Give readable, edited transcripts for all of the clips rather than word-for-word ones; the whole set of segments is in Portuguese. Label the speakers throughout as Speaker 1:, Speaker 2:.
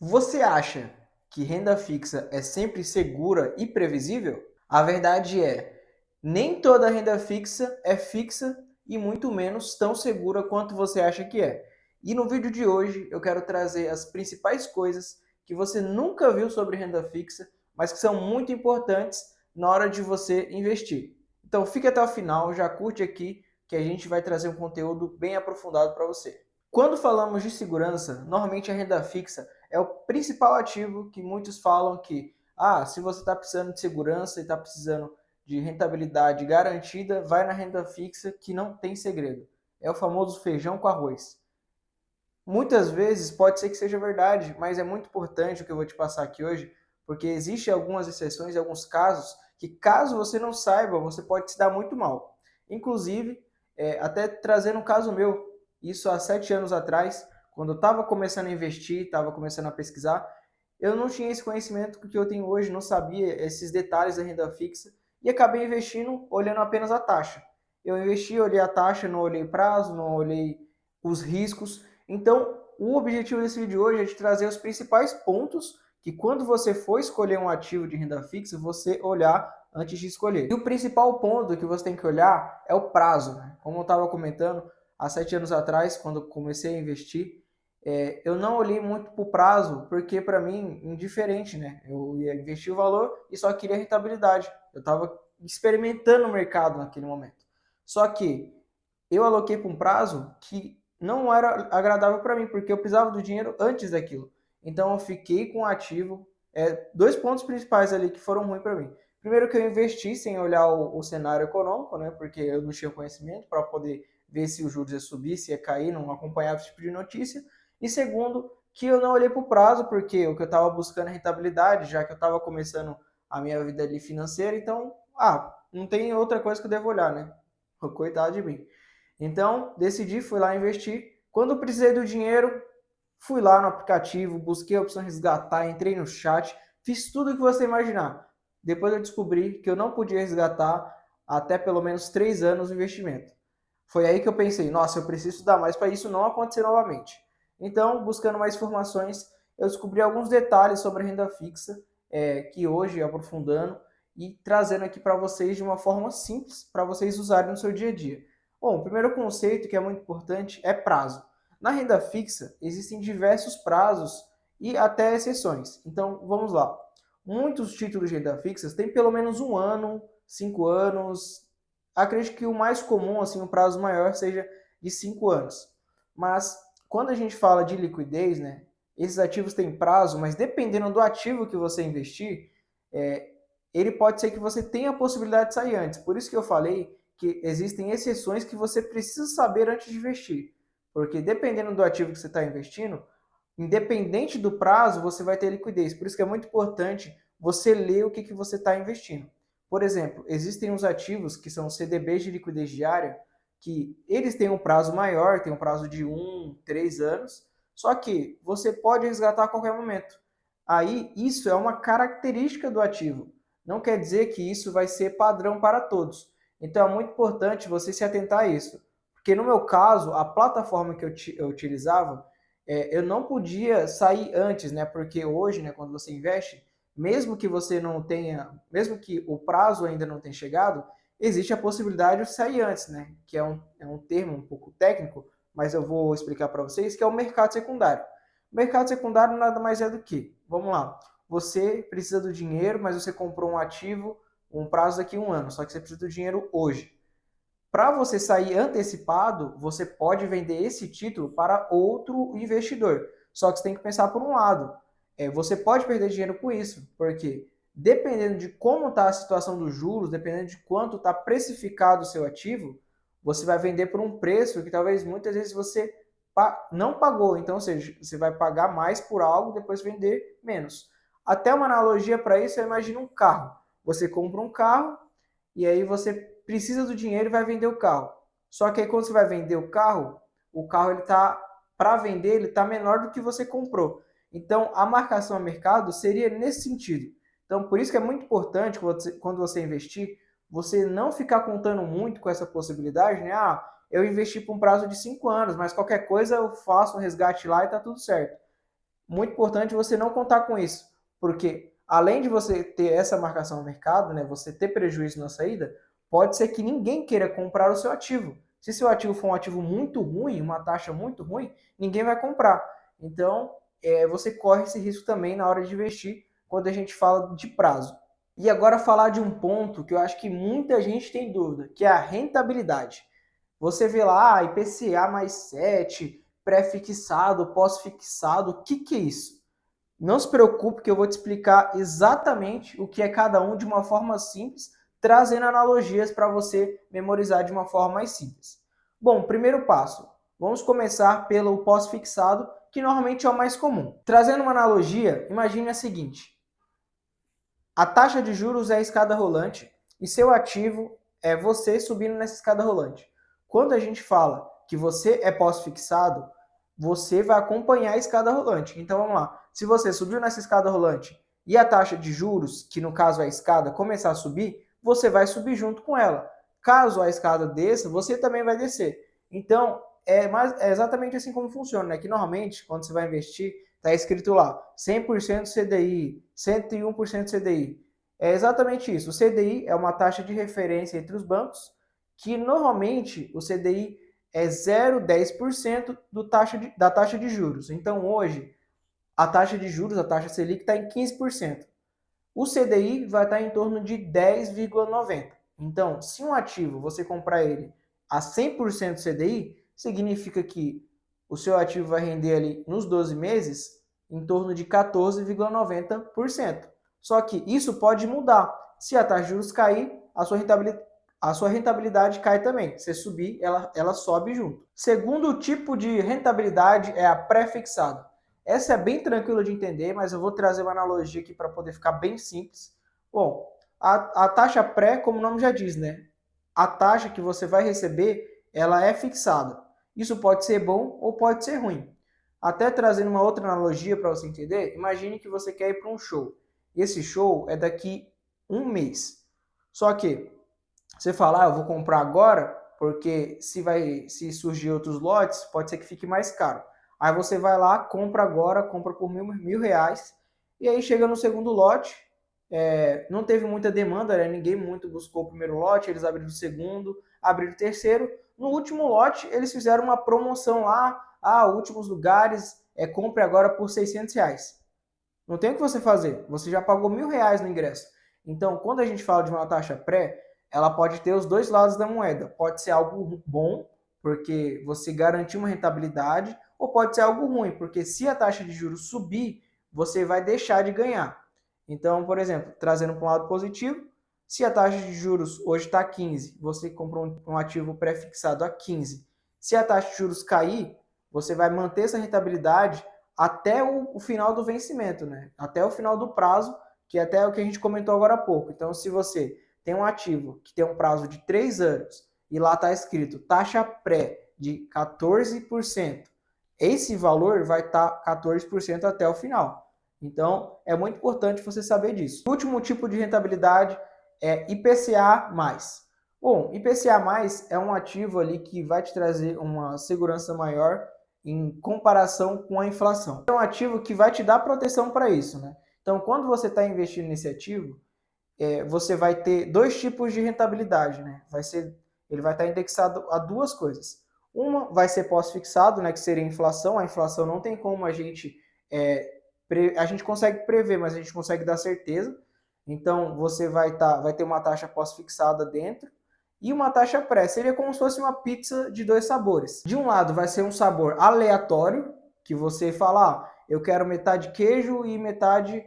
Speaker 1: Você acha que renda fixa é sempre segura e previsível? A verdade é, nem toda renda fixa e muito menos tão segura quanto você acha que é. E no vídeo de hoje eu quero trazer as principais coisas que você nunca viu sobre renda fixa, mas que são muito importantes na hora de você investir. Então fique até o final, já curte aqui que a gente vai trazer um conteúdo bem aprofundado para você. Quando falamos de segurança, normalmente a renda fixa é o principal ativo que muitos falam que, se você está precisando de segurança e está precisando de rentabilidade garantida, vai na renda fixa que não tem segredo. É o famoso feijão com arroz. Muitas vezes pode ser que seja verdade, mas é muito importante o que eu vou te passar aqui hoje, porque existem algumas exceções e alguns casos que, caso você não saiba, você pode se dar muito mal. Inclusive, até trazendo um caso meu, isso há 7 anos atrás, quando eu estava começando a investir, estava começando a pesquisar, eu não tinha esse conhecimento que eu tenho hoje, não sabia esses detalhes da renda fixa e acabei investindo olhando apenas a taxa. Eu investi, olhei a taxa, não olhei prazo, não olhei os riscos. Então, o objetivo desse vídeo hoje é te trazer os principais pontos que quando você for escolher um ativo de renda fixa, você olhar antes de escolher. E o principal ponto que você tem que olhar é o prazo, né? Como eu estava comentando, há 7 anos atrás, quando eu comecei a investir, eu não olhei muito para o prazo, porque para mim, indiferente, né? Eu ia investir o valor e só queria rentabilidade. Eu estava experimentando o mercado naquele momento. Só que eu aloquei para um prazo que não era agradável para mim, porque eu precisava do dinheiro antes daquilo. Então eu fiquei com o ativo. Dois pontos principais ali que foram ruins para mim. Primeiro que eu investi sem olhar o cenário econômico, né? Porque eu não tinha conhecimento para poder ver se os juros ia subir, se ia cair, não acompanhava esse tipo de notícia. E segundo, que eu não olhei para o prazo, porque o que eu estava buscando é rentabilidade, já que eu estava começando a minha vida ali financeira, então, não tem outra coisa que eu devo olhar, né? Coitado de mim. Então, decidi, fui lá investir. Quando precisei do dinheiro, fui lá no aplicativo, busquei a opção resgatar, entrei no chat, fiz tudo o que você imaginar. Depois eu descobri que eu não podia resgatar até pelo menos 3 anos o investimento. Foi aí que eu pensei, nossa, eu preciso dar mais para isso não acontecer novamente. Então, buscando mais informações, eu descobri alguns detalhes sobre a renda fixa, que hoje, aprofundando e trazendo aqui para vocês de uma forma simples, para vocês usarem no seu dia a dia. Bom, o primeiro conceito que é muito importante é prazo. Na renda fixa, existem diversos prazos e até exceções. Então, vamos lá. Muitos títulos de renda fixa têm pelo menos 1 ano, 5 anos. Acredito que o mais comum, assim, o prazo maior seja de 5 anos. Mas quando a gente fala de liquidez, né, esses ativos têm prazo, mas dependendo do ativo que você investir, é, ele pode ser que você tenha a possibilidade de sair antes. Por isso que eu falei que existem exceções que você precisa saber antes de investir. Porque dependendo do ativo que você está investindo, independente do prazo, você vai ter liquidez. Por isso que é muito importante você ler o que você está investindo. Por exemplo, existem os ativos que são CDBs de liquidez diária, que eles têm um prazo maior, tem um prazo de 3 anos, só que você pode resgatar a qualquer momento. Aí, isso é uma característica do ativo. Não quer dizer que isso vai ser padrão para todos. Então, é muito importante você se atentar a isso. Porque no meu caso, a plataforma que eu utilizava, eu não podia sair antes, né? Porque hoje, né, quando você investe, mesmo que você não tenha, mesmo que o prazo ainda não tenha chegado, existe a possibilidade de sair antes, né? Que é um termo um pouco técnico, mas eu vou explicar para vocês, que é o mercado secundário. O mercado secundário nada mais é do que, vamos lá, você precisa do dinheiro, mas você comprou um ativo, um prazo daqui a 1 ano, só que você precisa do dinheiro hoje. Para você sair antecipado, você pode vender esse título para outro investidor. Só que você tem que pensar por um lado. Você pode perder dinheiro com isso, porque dependendo de como está a situação dos juros, dependendo de quanto está precificado o seu ativo, você vai vender por um preço que talvez muitas vezes você não pagou. Então, ou seja, você vai pagar mais por algo e depois vender menos. Até uma analogia para isso, eu imagino um carro. Você compra um carro e aí você precisa do dinheiro e vai vender o carro. Só que aí quando você vai vender o carro ele tá para vender, ele tá menor do que você comprou. Então a marcação a mercado seria nesse sentido. Então por isso que é muito importante quando você investir, você não ficar contando muito com essa possibilidade, né? Eu investi por um prazo de 5 anos, mas qualquer coisa eu faço um resgate lá e tá tudo certo. muito importante você não contar com isso, porque além de você ter essa marcação no mercado, né, você ter prejuízo na saída, pode ser que ninguém queira comprar o seu ativo. Se seu ativo for um ativo muito ruim, uma taxa muito ruim, ninguém vai comprar. Então, você corre esse risco também na hora de investir, quando a gente fala de prazo. E agora falar de um ponto que eu acho que muita gente tem dúvida, que é a rentabilidade. Você vê lá, IPCA mais 7, pré-fixado, pós-fixado, o que é isso? Não se preocupe que eu vou te explicar exatamente o que é cada um de uma forma simples, trazendo analogias para você memorizar de uma forma mais simples. Bom, primeiro passo, vamos começar pelo pós-fixado, que normalmente é o mais comum. Trazendo uma analogia, imagine a seguinte: a taxa de juros é a escada rolante e seu ativo é você subindo nessa escada rolante. Quando a gente fala que você é pós-fixado, você vai acompanhar a escada rolante. Então vamos lá. Se você subiu nessa escada rolante e a taxa de juros, que no caso é a escada, começar a subir, você vai subir junto com ela. Caso a escada desça, você também vai descer. Então é exatamente assim como funciona, né? Que normalmente, quando você vai investir, está escrito lá 100% CDI, 101% CDI. É exatamente isso. O CDI é uma taxa de referência entre os bancos, que normalmente o CDI é 0,10% da taxa de juros. Então hoje, a taxa de juros, a taxa Selic, está em 15%. O CDI vai estar em torno de 10,90%. Então, se um ativo você comprar ele a 100% CDI, significa que o seu ativo vai render ali nos 12 meses em torno de 14,90%. Só que isso pode mudar. Se a taxa de juros cair, a sua rentabilidade cai também. Se subir, ela sobe junto. Segundo tipo de rentabilidade é a pré-fixada. Essa é bem tranquila de entender, mas eu vou trazer uma analogia aqui para poder ficar bem simples. Bom, a taxa pré, como o nome já diz, né? A taxa que você vai receber, ela é fixada. Isso pode ser bom ou pode ser ruim. Até trazendo uma outra analogia para você entender, imagine que você quer ir para um show. Esse show é daqui um mês. Só que você fala, eu vou comprar agora, porque se surgir outros lotes, pode ser que fique mais caro. Aí você vai lá, compra agora, compra por mil reais, e aí chega no segundo lote, não teve muita demanda, né? Ninguém muito buscou o primeiro lote, eles abriram o segundo, abriram o terceiro. No último lote, eles fizeram uma promoção lá, últimos lugares, compre agora por 600 reais. Não tem o que você fazer, você já pagou R$ 1.000 no ingresso. Então, quando a gente fala de uma taxa pré, ela pode ter os dois lados da moeda. Pode ser algo bom, porque você garantiu uma rentabilidade, ou pode ser algo ruim, porque se a taxa de juros subir, você vai deixar de ganhar. Então, por exemplo, trazendo para um lado positivo, se a taxa de juros hoje está 15, você comprou um ativo pré-fixado a 15. Se a taxa de juros cair, você vai manter essa rentabilidade até o final do vencimento, né? Até o final do prazo, que é até o que a gente comentou agora há pouco. Então, se você tem um ativo que tem um prazo de 3 anos e lá está escrito taxa pré de 14%, esse valor vai estar 14% até o final. Então, é muito importante você saber disso. O último tipo de rentabilidade é IPCA+. Bom, IPCA+, é um ativo ali que vai te trazer uma segurança maior em comparação com a inflação. É um ativo que vai te dar proteção para isso, né? Então, quando você está investindo nesse ativo, você vai ter dois tipos de rentabilidade, né? Ele vai estar indexado a duas coisas. Uma vai ser pós-fixado, né? Que seria a inflação. A inflação não tem como a gente consegue prever, mas a gente consegue dar certeza. Então, você vai ter uma taxa pós-fixada dentro e uma taxa pré. Seria como se fosse uma pizza de dois sabores. De um lado vai ser um sabor aleatório, que você fala, eu quero metade queijo e metade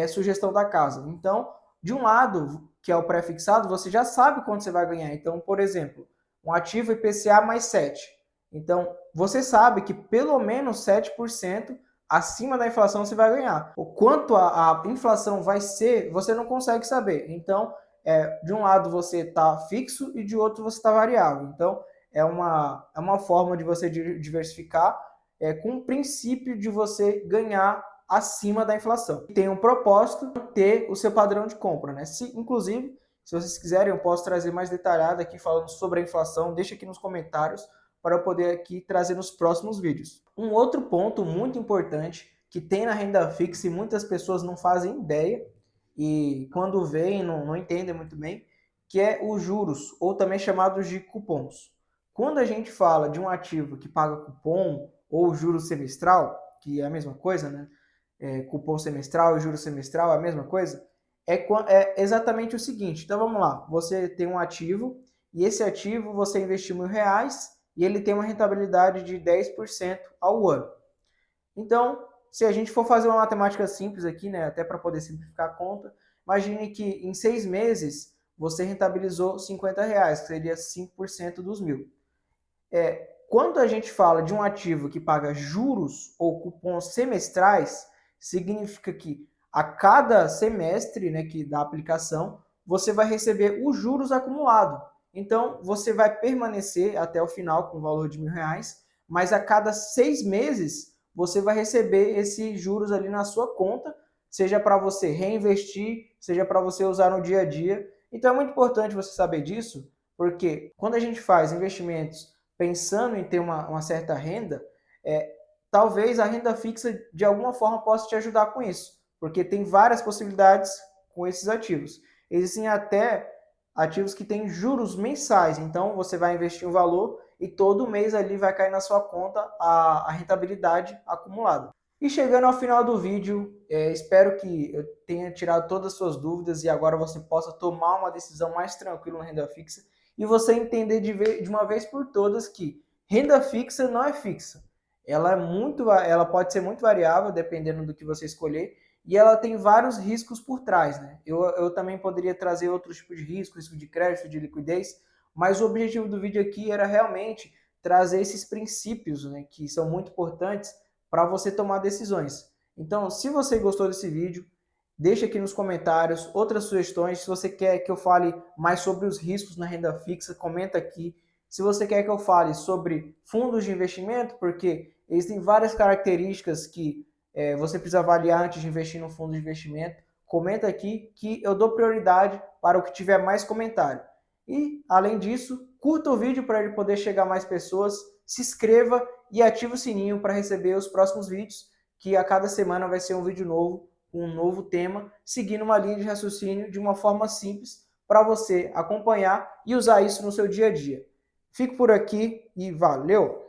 Speaker 1: sugestão da casa. Então, de um lado, que é o pré-fixado, você já sabe quanto você vai ganhar. Então, por exemplo, um ativo IPCA mais 7. Então, você sabe que pelo menos 7% acima da inflação você vai ganhar. O quanto a inflação vai ser, você não consegue saber. Então, de um lado você está fixo e de outro você está variável. Então, é uma forma de você diversificar com o princípio de você ganhar acima da inflação. Tem um propósito ter o seu padrão de compra, né? Inclusive, se vocês quiserem, eu posso trazer mais detalhado aqui falando sobre a inflação. Deixa aqui nos comentários para eu poder aqui trazer nos próximos vídeos. Um outro ponto muito importante que tem na renda fixa e muitas pessoas não fazem ideia, e quando veem não entendem muito bem, que é os juros, ou também chamados de cupons. Quando a gente fala de um ativo que paga cupom ou juro semestral, que é a mesma coisa, né? Cupom semestral e juros semestral é a mesma coisa, é exatamente o seguinte. Então vamos lá, você tem um ativo e esse ativo você investiu R$ 1.000 e ele tem uma rentabilidade de 10% ao ano. Então, se a gente for fazer uma matemática simples aqui, né, até para poder simplificar a conta, imagine que em 6 meses você rentabilizou R$ 50, que seria 5% dos 1.000. Quando a gente fala de um ativo que paga juros ou cupons semestrais, significa que a cada semestre, né, que da aplicação, você vai receber os juros acumulados. Então, você vai permanecer até o final com o valor de R$ 1.000, mas a cada 6 meses você vai receber esses juros ali na sua conta, seja para você reinvestir, seja para você usar no dia a dia. Então, é muito importante você saber disso, porque quando a gente faz investimentos pensando em ter uma certa renda, talvez a renda fixa de alguma forma possa te ajudar com isso, porque tem várias possibilidades com esses ativos. Existem até ativos que têm juros mensais, então você vai investir um valor e todo mês ali vai cair na sua conta a rentabilidade acumulada. E chegando ao final do vídeo, espero que eu tenha tirado todas as suas dúvidas e agora você possa tomar uma decisão mais tranquila na renda fixa e você entender de uma vez por todas que renda fixa não é fixa. Ela pode ser muito variável dependendo do que você escolher e ela tem vários riscos por trás, né? Eu também poderia trazer outros tipos de risco de crédito, de liquidez, mas o objetivo do vídeo aqui era realmente trazer esses princípios, né, que são muito importantes para você tomar decisões. Então, se você gostou desse vídeo, deixa aqui nos comentários outras sugestões. Se você quer que eu fale mais sobre os riscos na renda fixa, comenta aqui. Se você quer que eu fale sobre fundos de investimento, porque existem várias características que você precisa avaliar antes de investir no fundo de investimento, comenta aqui que eu dou prioridade para o que tiver mais comentário. E, além disso, curta o vídeo para ele poder chegar a mais pessoas, se inscreva e ative o sininho para receber os próximos vídeos, que a cada semana vai ser um vídeo novo, com um novo tema, seguindo uma linha de raciocínio de uma forma simples para você acompanhar e usar isso no seu dia a dia. Fico por aqui e valeu!